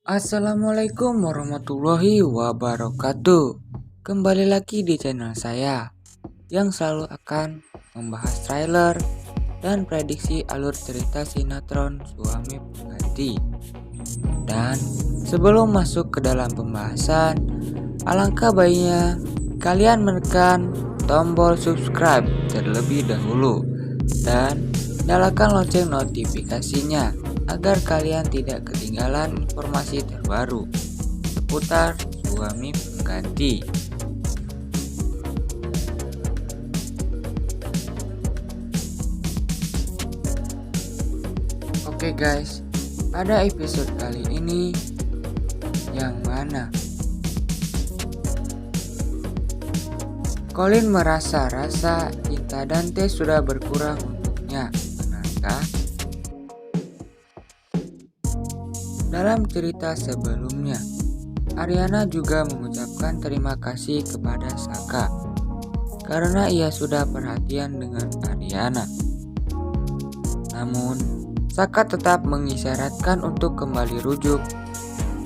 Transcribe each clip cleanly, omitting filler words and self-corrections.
Assalamualaikum warahmatullahi wabarakatuh. Kembali lagi di channel saya yang selalu akan membahas trailer dan prediksi alur cerita sinetron Suami Pengganti. Dan sebelum masuk ke dalam pembahasan, alangkah baiknya kalian menekan tombol subscribe terlebih dahulu dan nyalakan lonceng notifikasinya agar kalian tidak ketinggalan informasi terbaru seputar Suami Pengganti. Oke guys, pada episode kali ini yang mana Colin merasa rasa cinta Dante sudah berkurang untuknya. Benarkah? Dalam cerita sebelumnya, Ariana juga mengucapkan terima kasih kepada Saka karena ia sudah perhatian dengan Ariana. Namun, Saka tetap mengisyaratkan untuk kembali rujuk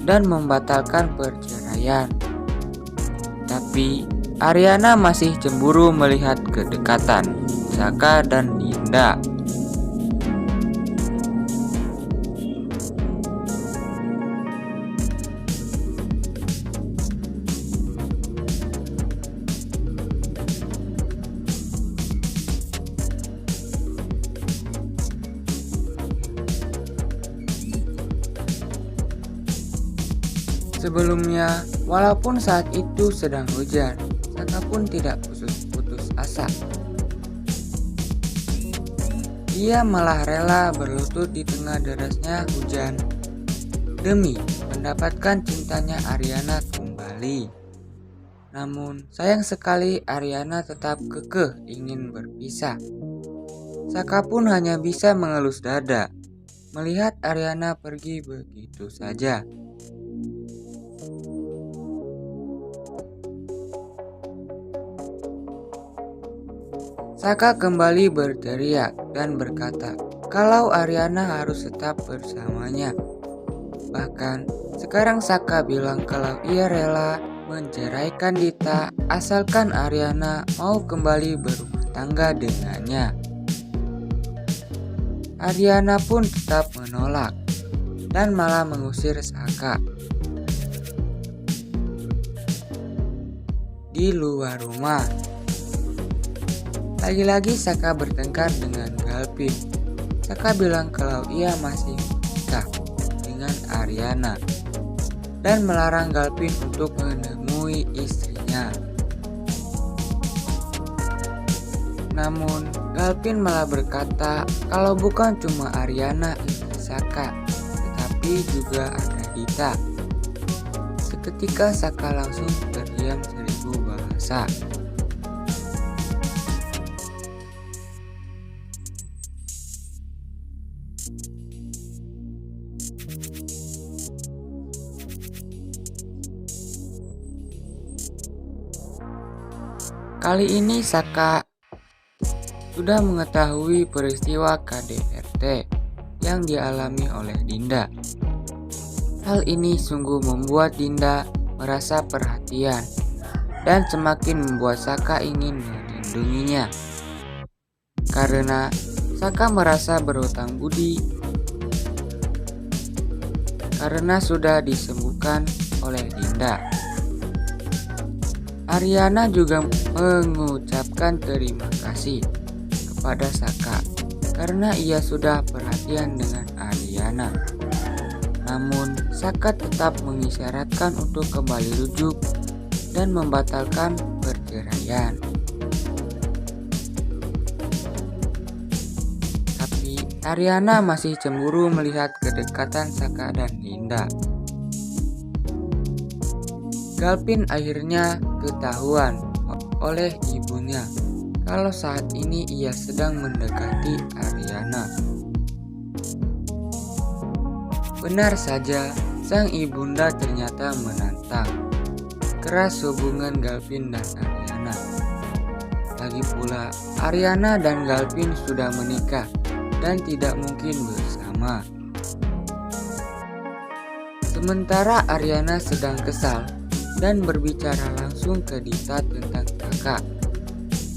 dan membatalkan perceraian. Tapi, Ariana masih cemburu melihat kedekatan Saka dan Dinda. Sebelumnya, walaupun saat itu sedang hujan, Saka pun tidak putus asa. Ia malah rela berlutut di tengah derasnya hujan demi mendapatkan cintanya Ariana kembali. Namun, sayang sekali Ariana tetap kekeh ingin berpisah. Saka pun hanya bisa mengelus dada melihat Ariana pergi begitu saja. Saka kembali berteriak dan berkata kalau Ariana harus tetap bersamanya. Bahkan sekarang Saka bilang kalau ia rela menceraikan Dita asalkan Ariana mau kembali berumah tangga dengannya. Ariana pun tetap menolak dan malah mengusir Saka. Di luar rumah, lagi-lagi Saka bertengkar dengan Galvin. Saka bilang kalau ia masih menikah dengan Ariana dan melarang Galvin untuk menemui istrinya. Namun Galvin malah berkata kalau bukan cuma Ariana istri Saka, tetapi juga ada Dita. Seketika Saka langsung terdiam 1000 bahasa. Kali ini Saka sudah mengetahui peristiwa KDRT yang dialami oleh Dinda. Hal ini sungguh membuat Dinda merasa perhatian dan semakin membuat Saka ingin melindunginya. Karena Saka merasa berhutang budi karena sudah disembuhkan oleh Dinda. Ariana juga mengucapkan terima kasih kepada Saka karena ia sudah perhatian dengan Ariana. Namun Saka tetap mengisyaratkan untuk kembali rujuk dan membatalkan perceraian. Tapi Ariana masih cemburu melihat kedekatan Saka dan Dinda. Galvin akhirnya ketahuan oleh ibunya kalau saat ini ia sedang mendekati Ariana. Benar saja, sang ibunda ternyata menantang keras hubungan Galvin dan Ariana. Lagi pula, Ariana dan Galvin sudah menikah dan tidak mungkin bersama. Sementara Aryana sedang kesal dan berbicara langsung ke Dita tentang Saka.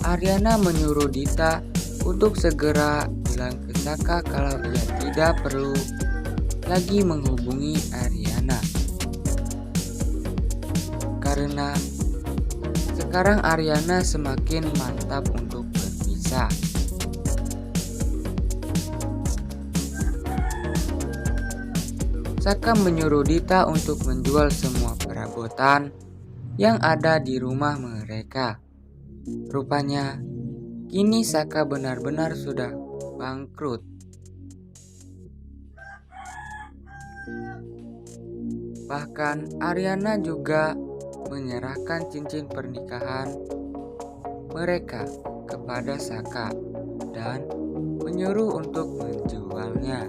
Aryana menyuruh Dita untuk segera bilang ke Saka kalau ia tidak perlu lagi menghubungi Aryana. Karena sekarang Aryana semakin mantap untuk berpisah. Saka menyuruh Dita untuk menjual semua perabotan yang ada di rumah mereka. Rupanya, kini Saka benar-benar sudah bangkrut. Bahkan Aryana juga menyerahkan cincin pernikahan mereka kepada Saka dan menyuruh untuk menjualnya.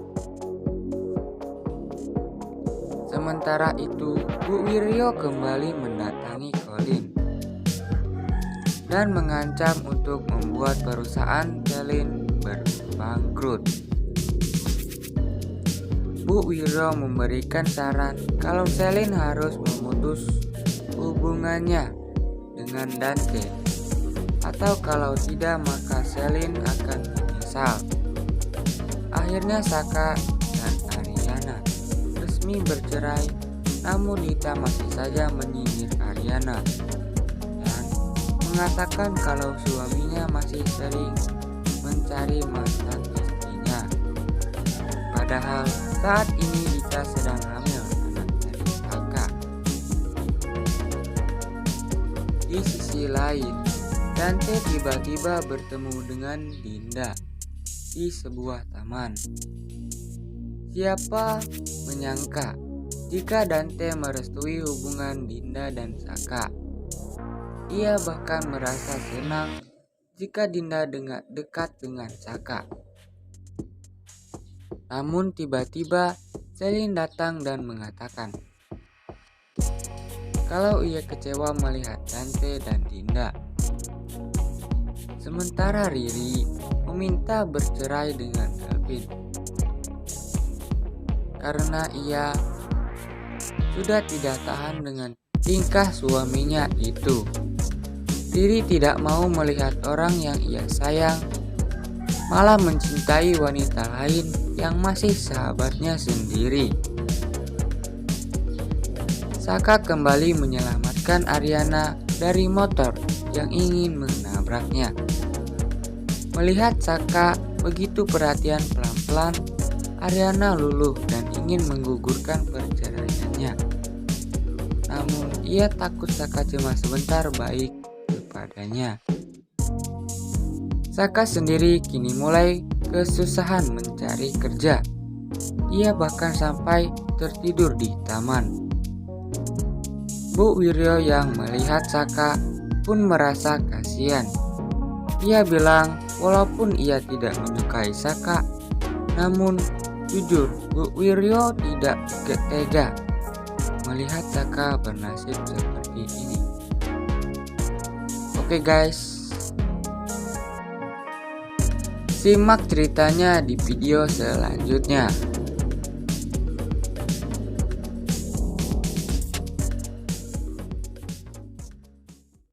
Sementara itu, Bu Wiryo kembali mendatangi Colin dan mengancam untuk membuat perusahaan Selin berbangkrut. Bu Wiryo memberikan saran kalau Selin harus memutus hubungannya dengan Dante, atau kalau tidak maka Selin akan menyesal. Akhirnya Saka dan Aryana resmi bercerai, namun Dita masih saja menyindir Aryana dan mengatakan kalau suaminya masih sering mencari mantan istrinya. Padahal saat ini Dita sedang hamil anak dari Saka. Di sisi lain, Dante tiba-tiba bertemu dengan Dinda di sebuah taman. Siapa menyangka jika Dante merestui hubungan Dinda dan Saka. Ia bahkan merasa senang jika Dinda dekat dengan Saka. Namun tiba-tiba Selin datang dan mengatakan kalau ia kecewa melihat Dante dan Dinda. Sementara Riri meminta bercerai dengan Calvin karena ia sudah tidak tahan dengan tingkah suaminya itu. Riri tidak mau melihat orang yang ia sayang malah mencintai wanita lain yang masih sahabatnya sendiri. Saka kembali menyelamatkan Aryana dari motor yang ingin menabraknya. Melihat Saka begitu perhatian, pelan-pelan Aryana luluh dan ingin menggugurkan perceraiannya. Namun ia takut Saka cuma sebentar baik kepadanya. Saka sendiri kini mulai kesusahan mencari kerja. Ia bahkan sampai tertidur di taman. Bu Wiryo yang melihat Saka pun merasa kasihan. Ia bilang walaupun ia tidak menyukai Saka, namun jujur Bu Wiryo tidak tega melihat Saka bernasib seperti ini. Oke guys, simak ceritanya di video selanjutnya.